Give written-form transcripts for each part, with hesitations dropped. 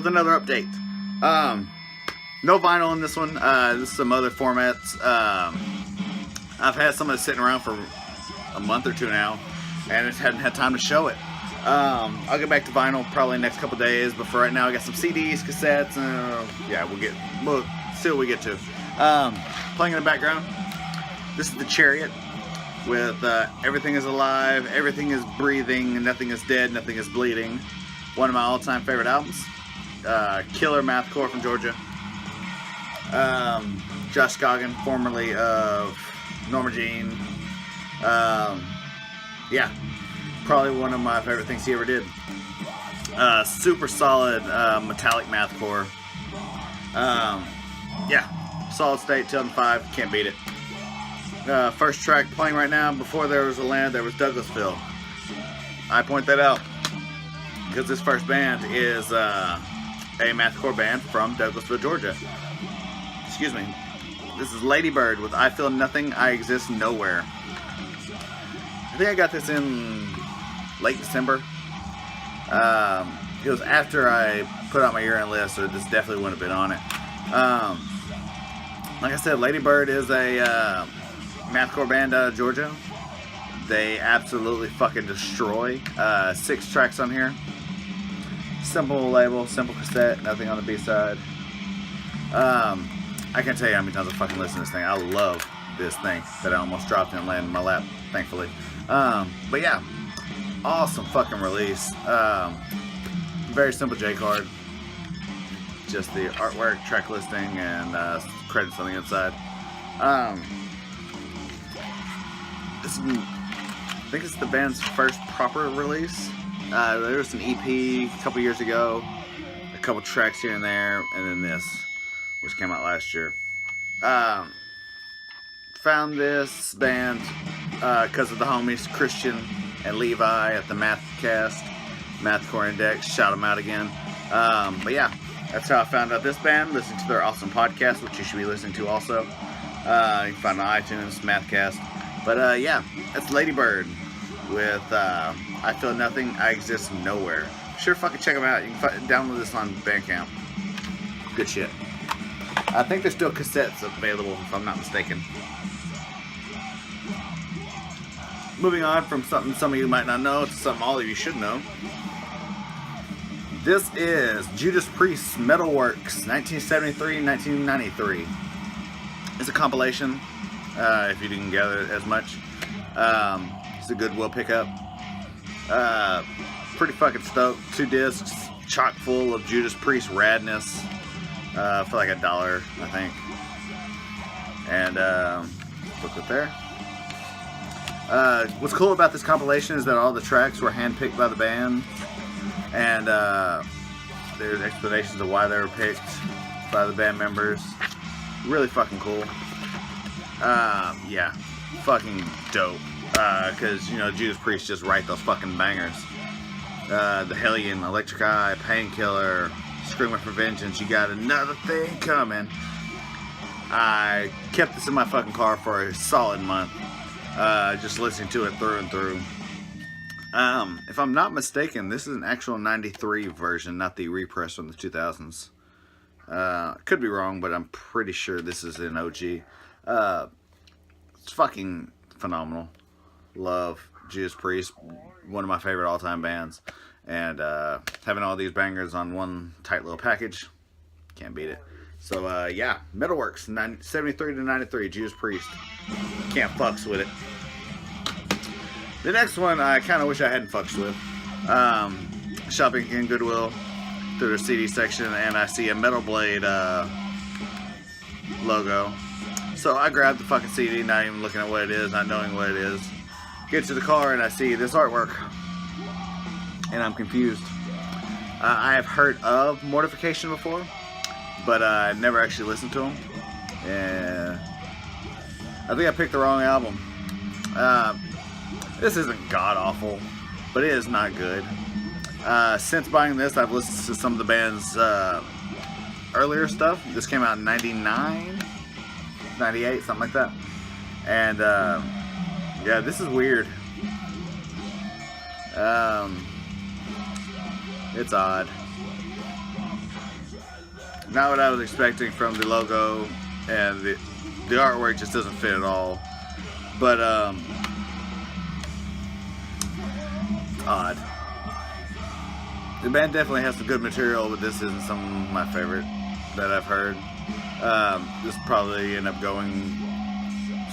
with another update. No vinyl in this one. This is some other formats. I've had some of it sitting around for a month or two now, and just hadn't had time to show it. I'll get back to vinyl probably next couple days, but for right now I got some CDs, cassettes, yeah, we'll see what we get to. Playing in the background, this is the Chariot with Everything is Alive, Everything is Breathing, Nothing is Dead, Nothing is Bleeding. One of my all-time favorite albums. Killer mathcore from Georgia. Josh Scoggin, formerly of Norma Jean. Yeah, probably one of my favorite things he ever did. Super solid metallic mathcore. Yeah, solid state, 2005, can't beat it. First track playing right now, Before There Was a Land, there was Douglasville. I point that out because this first band is a mathcore band from Douglasville, Georgia. Excuse me. This is Ladybird with I Feel Nothing, I Exist Nowhere. I think I got this in late December. It was after I put out my year-end list, so this definitely wouldn't have been on it. Like I said, Ladybird is a mathcore band out of Georgia. They absolutely fucking destroy. 6 tracks on here. Simple label, simple cassette, nothing on the B-side. I can't tell you how many times I fucking listen to this thing. I love this thing that I almost dropped and landed in my lap, thankfully. But yeah, awesome fucking release. Very simple J-card. Just the artwork, track listing, and credits on the inside. I think it's the band's first proper release. There was an EP a couple years ago, a couple tracks here and there, and then this, which came out last year. Found this band because of the homies Christian and Levi at the Mathcore Index. Shout them out again. But yeah, that's how I found out this band. Listen to their awesome podcast, which you should be listening to also. You can find it on iTunes, Mathcast. But yeah, that's Ladybird with I Feel Nothing, I Exist Nowhere. Sure, fucking check them out. You can download this on Bandcamp. Good shit. I think there's still cassettes available, if I'm not mistaken. Moving on from something some of you might not know to something all of you should know. This is Judas Priest Metalworks, 1973-1993. It's a compilation, if you didn't gather it as much. It's a Goodwill pickup. Pretty fucking stoked. 2 discs, chock full of Judas Priest radness. For like $1, I think. And look up there. What's cool about this compilation is that all the tracks were handpicked by the band, and there's explanations of why they were picked by the band members. Really fucking cool. Yeah, fucking dope. Because you know Judas Priest just write those fucking bangers. The Hellion, Electric Eye, Painkiller, Screaming for Vengeance, You Got Another Thing Coming. I kept this in my fucking car for a solid month. Just listening to it through and through. If I'm not mistaken, this is an actual 93 version, not the repress from the 2000s. Could be wrong, but I'm pretty sure this is an OG. It's fucking phenomenal. Love Judas Priest, one of my favorite all-time bands. And having all these bangers on one tight little package, can't beat it. So yeah, Metalworks, 73-93, Judas Priest. Can't fucks with it. The next one I kind of wish I hadn't fucks with. Shopping in Goodwill through the CD section, and I see a Metal Blade logo. So I grabbed the fucking CD, not even looking at what it is, not knowing what it is. Get to the car and I see this artwork, and I'm confused. I have heard of Mortification before, but I've never actually listened to them. And I think I picked the wrong album. This isn't god-awful, but it is not good. Since buying this, I've listened to some of the band's earlier stuff. This came out in 99, 98, something like that. And yeah, this is weird. It's odd. not what I was expecting from the logo, and the artwork just doesn't fit at all. But odd. The band definitely has some good material, but this isn't some of my favorite that I've heard. This probably end up going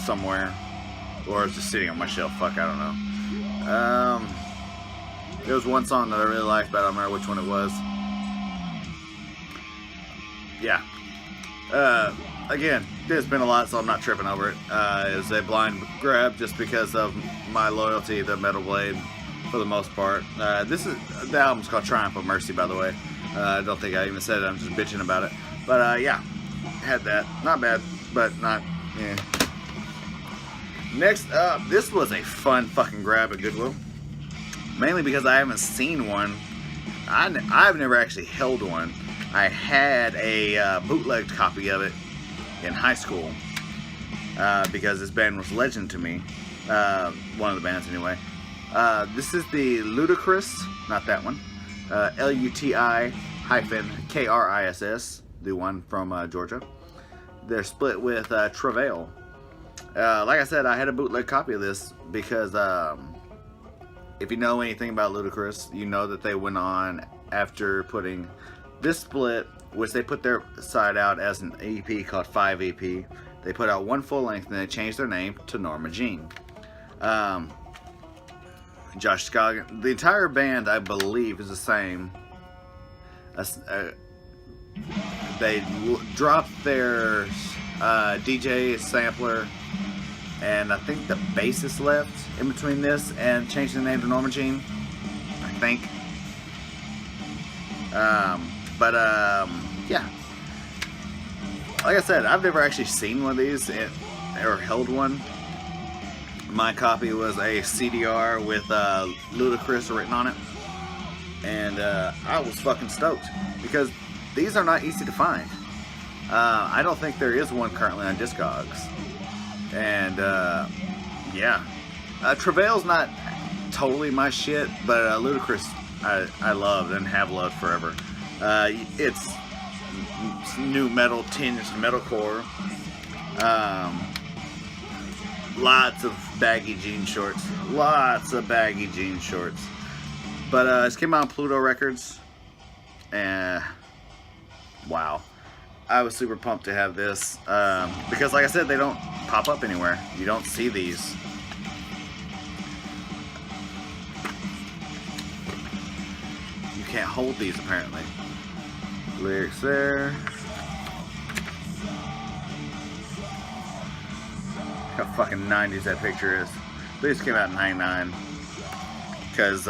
somewhere, or it's just sitting on my shelf. Fuck, I don't know. There was one song that I really liked, but I don't remember which one it was. Yeah. Again, there's been a lot, so I'm not tripping over it. It was a blind grab just because of my loyalty to Metal Blade, for the most part. The album's called Triumph of Mercy, by the way. I don't think I even said it. I'm just bitching about it. But yeah, had that. Not bad, but not. Yeah. Next up, this was a fun fucking grab at Goodwill. Mainly because I haven't seen one. I've never actually held one. I had a bootlegged copy of it in high school because this band was legend to me. One of the bands, anyway. This is the Luti-Kriss, not that one. Luti-Kriss, the one from Georgia. They're split with Travail. Like I said, I had a bootleg copy of this because if you know anything about Luti-Kriss, you know that they went on after putting this split, which they put their side out as an EP called 5 EP. They put out one full length and they changed their name to Norma Jean. Josh Scoggin, the entire band, I believe, is the same. They dropped their DJ sampler, and I think the bassist left in between this and changed the name to Norma Jean, I think. Yeah. Like I said, I've never actually seen one of these or held one. My copy was a CDR with Luti-Kriss written on it, and I was fucking stoked because these are not easy to find. I don't think there is one currently on Discogs, and yeah, Travail's not totally my shit, but Luti-Kriss I loved and have loved forever. It's new metal tinged metalcore. Lots of baggy jean shorts. But this came out on Pluto Records. And wow. I was super pumped to have this. Because like I said, they don't pop up anywhere. You don't see these. You can't hold these apparently. Lyrics there. How fucking 90s that picture is. This came out in 99. Because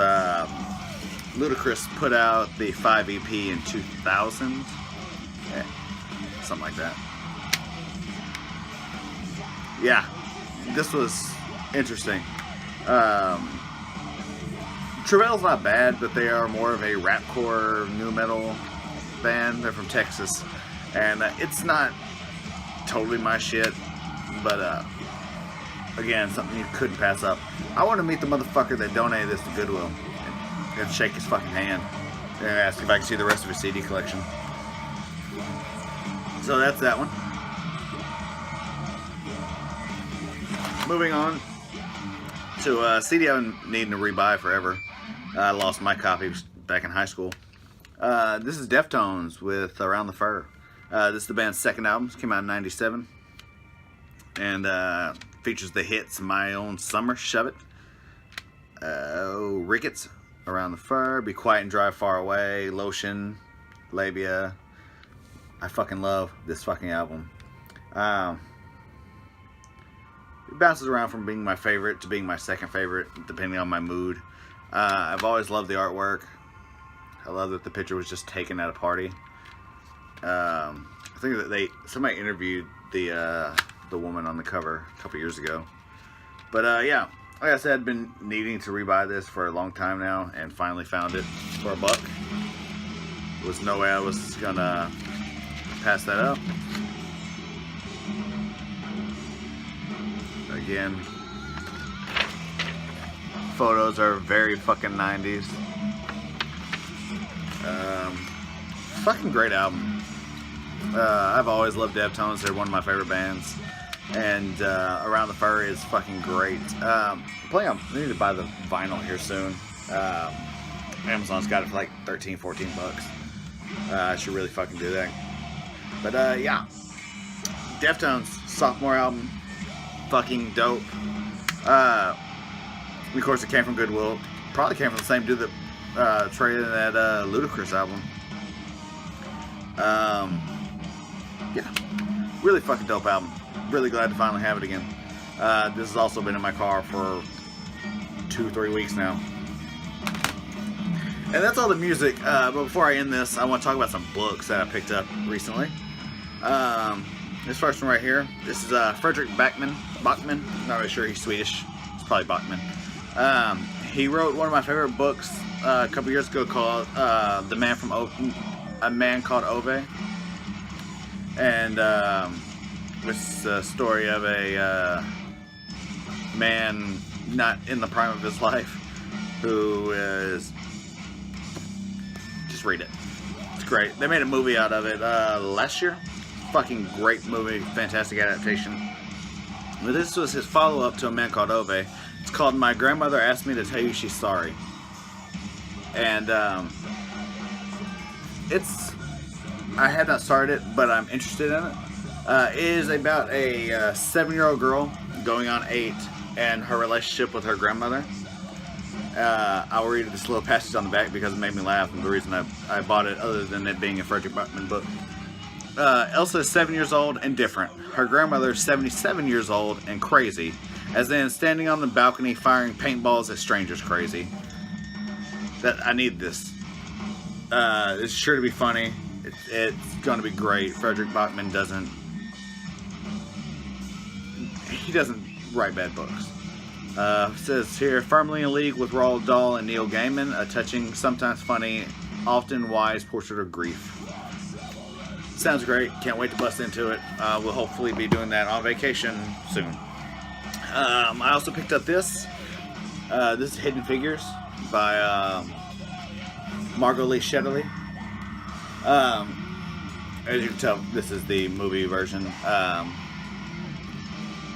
Luti-Kriss put out the 5 EP in 2000. Yeah, something like that. Yeah, this was interesting. Travail's not bad, but they are more of a rapcore nu metal band. They're from Texas. And it's not totally my shit, but again, something you couldn't pass up. I want to meet the motherfucker that donated this to Goodwill and shake his fucking hand and ask if I can see the rest of his CD collection. So that's that one. Moving on to a CD I've been needing to rebuy forever. I lost my copy back in high school. This is Deftones with Around the Fur. This is the band's second album. It came out in 97. And features the hits My Own Summer, Shove It, Rickets, Around the Fur, Be Quiet and Drive Far Away, Lotion, Labia. I fucking love this fucking album. It bounces around from being my favorite to being my second favorite, depending on my mood. I've always loved the artwork. I love that the picture was just taken at a party. I think that somebody interviewed the woman on the cover a couple years ago. But yeah, like I said, I've been needing to rebuy this for a long time now, and finally found it for $1. There was no way I was gonna pass that up. Again, photos are very fucking 90s. Fucking great album. I've always loved Deftones. They're one of my favorite bands. And Around the Fur is fucking great. I need to buy the vinyl here soon. Amazon's got it for like 13, 14 bucks. I should really fucking do that. But yeah. Deftones, sophomore album. Fucking dope. Of course, it came from Goodwill. Probably came from the same dude that traded that Luti-Kriss album. Yeah, really fucking dope album. Really glad to finally have it again. This has also been in my car for 2-3 weeks now. And that's all the music. But before I end this, I want to talk about some books that I picked up recently. This first one right here. This is Frederick Backman. Not really sure he's Swedish. It's probably Bachman. He wrote one of my favorite books a couple years ago called A Man Called Ove. And it's the story of a man not in the prime of his life who is... Just read it. It's great. They made a movie out of it last year. Fucking great movie. Fantastic adaptation. But this was his follow-up to A Man Called Ove. It's called My Grandmother Asked Me to Tell You She's Sorry. And I had not started it, but I'm interested in it. It is about a 7-year-old girl going on 8 and her relationship with her grandmother. I'll read this little passage on the back because it made me laugh, and the reason I bought it, other than it being a Frederick Backman book. Elsa is 7 years old and different. Her grandmother is 77 years old and crazy, as in standing on the balcony firing paintballs at strangers crazy. I need this. It's sure to be funny. It's going to be great. Frederick Backman doesn't write bad books. It says here, firmly in league with Roald Dahl and Neil Gaiman, a touching, sometimes funny, often wise portrait of grief. Sounds great. Can't wait to bust into it. We'll hopefully be doing that on vacation soon. I also picked up this. This is Hidden Figures by Margot Lee Shetterly. As you can tell, this is the movie version.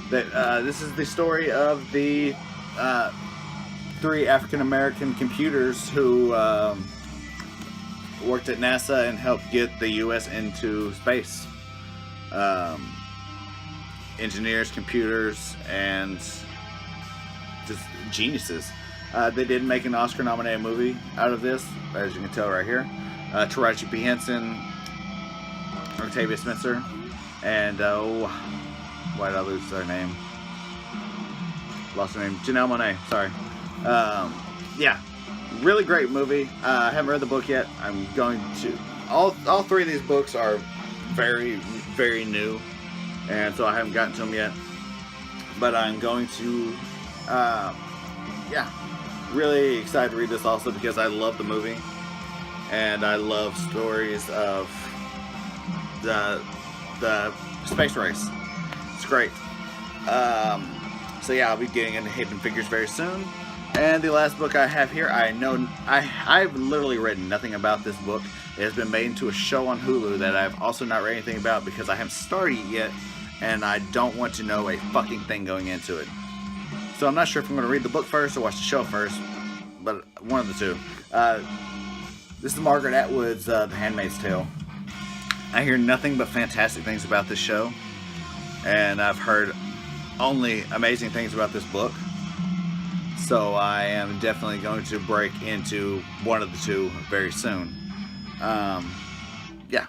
This is the story of the 3 African American computers who worked at NASA and helped get the U.S. into space. Engineers, computers, and just geniuses. They did make an Oscar-nominated movie out of this, as you can tell right here. Taraji P. Henson, Octavia Spencer, and why did I lose her name? Lost her name. Janelle Monáe. Sorry. Yeah, really great movie. I haven't read the book yet. I'm going to. All 3 of these books are very, very new, and so I haven't gotten to them yet. But I'm going to. Yeah, really excited to read this also because I love the movie, and I love stories of the space race. It's great. So yeah, I'll be getting into Hidden Figures very soon. And the last book I have here, I've literally read nothing about this book. It has been made into a show on Hulu that I've also not read anything about because I haven't started it yet, and I don't want to know a fucking thing going into it. So I'm not sure if I'm going to read the book first or watch the show first, but one of the two. This is Margaret Atwood's The Handmaid's Tale. I hear nothing but fantastic things about this show, and I've heard only amazing things about this book. So I am definitely going to break into one of the two very soon. Yeah.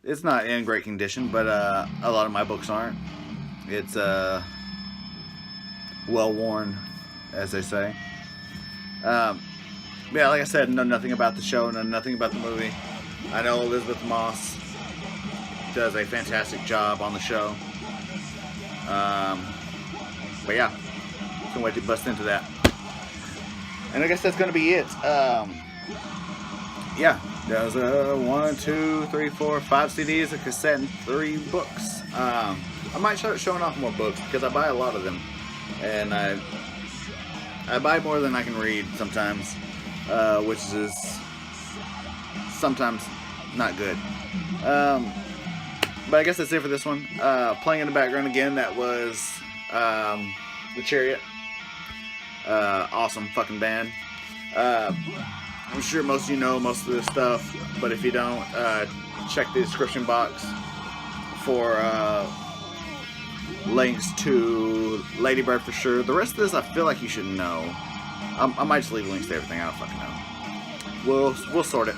It's not in great condition, but a lot of my books aren't. It's well worn, as they say. Yeah, like I said, know nothing about the show, know nothing about the movie. I know Elizabeth Moss does a fantastic job on the show. But yeah, can't wait to bust into that. And I guess that's gonna be it. Yeah, there was 1, 2, 3, 4, 5 CDs, a cassette, and 3 books. I might start showing off more books because I buy a lot of them, and I buy more than I can read sometimes, which is sometimes not good. But I guess that's it for this one. Playing in the background again, that was the Chariot. Awesome fucking band. I'm sure most of you know most of this stuff, but if you don't, check the description box for links to Ladybird for sure. The rest of this I feel like you should know. I might just leave links to everything. I don't fucking know. We'll sort it.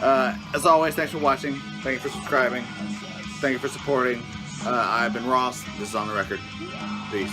As always, thanks for watching. Thank you for subscribing. Thank you for supporting. I've been Ross. This is On The Record. Peace.